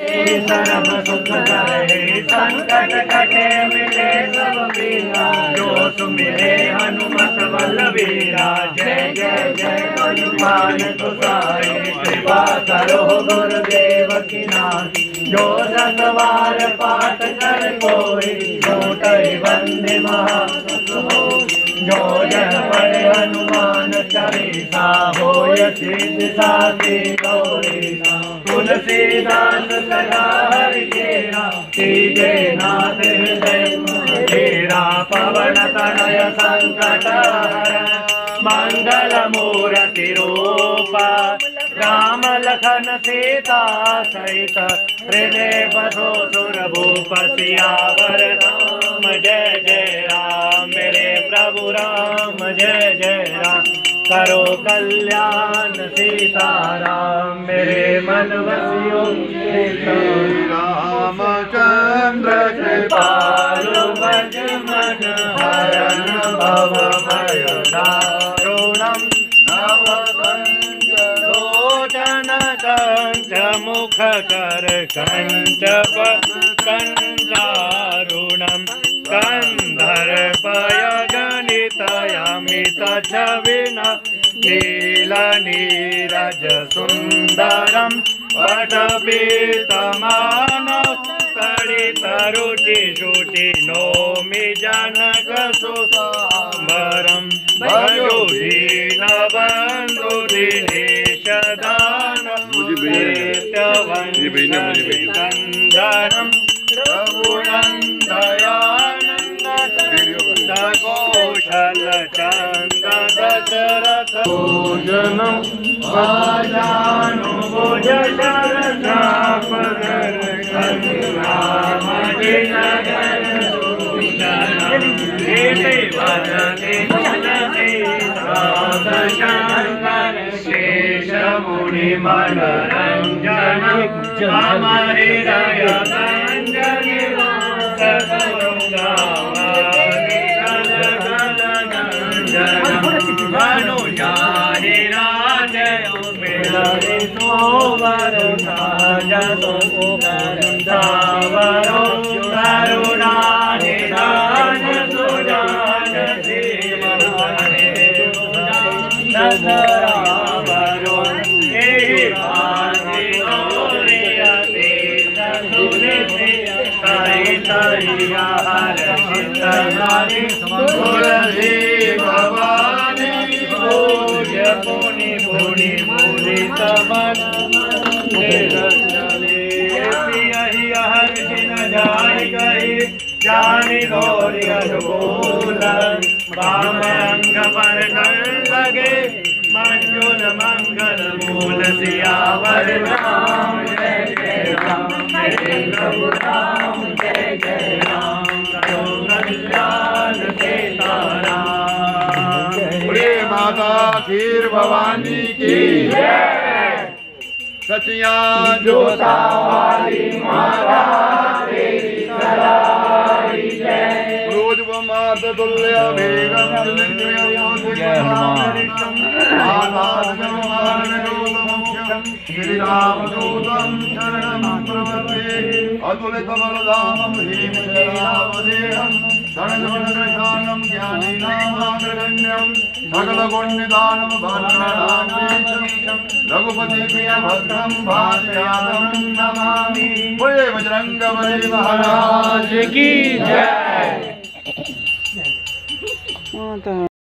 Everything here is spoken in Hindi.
सर्व सुख करे संकट कटे मिले सब पीरा। जो सुमिरे हनुमत बलवीरा। जय जय जय हनुमान गोसाई। कृपा करो गुरुदेव की नाथ। जो सतवार पाठ कर कोई छोटे बंदे महासुख हो। जो जन पढ़े हनुमान चालीसा होय सिद्धि साखी गौरीसा। तुलसीदास सदा हरिकेरा। कीजे नाथ हृदय तेरा। पवन तनय संकट हरण मंगल मूर्ति रूपा। राम लखन सीता सहित हृदय बसो सुरभूप। सियावर राम जय जय राम। मेरे प्रभु राम जय जय राम। करो कल्याण सीताराम। मेरे मन बसियो रामचंद्र कृपालु। भज मन हरण भव भय दारुणम। नव कंच लोचन कंच मुख कर कंच कंचारुणम। गंधर्पय गणितयमित छविना। नील नीरज सुंदरम वटपीतमानम। तड़ित रुचि शुचि नौमि जनक सुतांबरम। भजो दीन बंधु दिनेश दानम। नित्यवंशनिकंदनम। रघुनंदयानंद कौशल चंद दशरथ। भोजनम भाजानुभुज शरणापधर। राम नगर सूचनम। वदति तुलसीदास शेष मुनि मनरंजनम। मम हृदय रंजनि अनुजाहि राजय मिलरि सोवर। जसो सावरो करुणानिधान। सुजान नगरावरो एहि भांति गौरियति ससुरति। सहित हर्षित हरि तुलसी भवानी। पूज्य पुनि पुनि मुदित मन। हर्षि न जाय कही जानि गौरी अनुकूल। वाम अंग पर कर लगे मंजुल मंगल मूल। सियावर राम जय जय राम। मेरे प्रभु राम जय जय राम। करो कल्याण सीताराम। बोले माता खीर भवानी की सचिया जोता वाली माता तेरी सलाही जय। रोज मार्द तुल्य वेगम। श्री राम दूतम शरणम प्रपद्ये। अतुलित बलधामं भीमशैलावदेहं। धनजवनकृशानं ज्ञानीनामाग्रगण्यं। सकलगुणनिधानं भानुप्रदानं। रघुपति प्रिय भद्रं भास्यादं नमामि। बोले बजरंगबली महाराज की जय।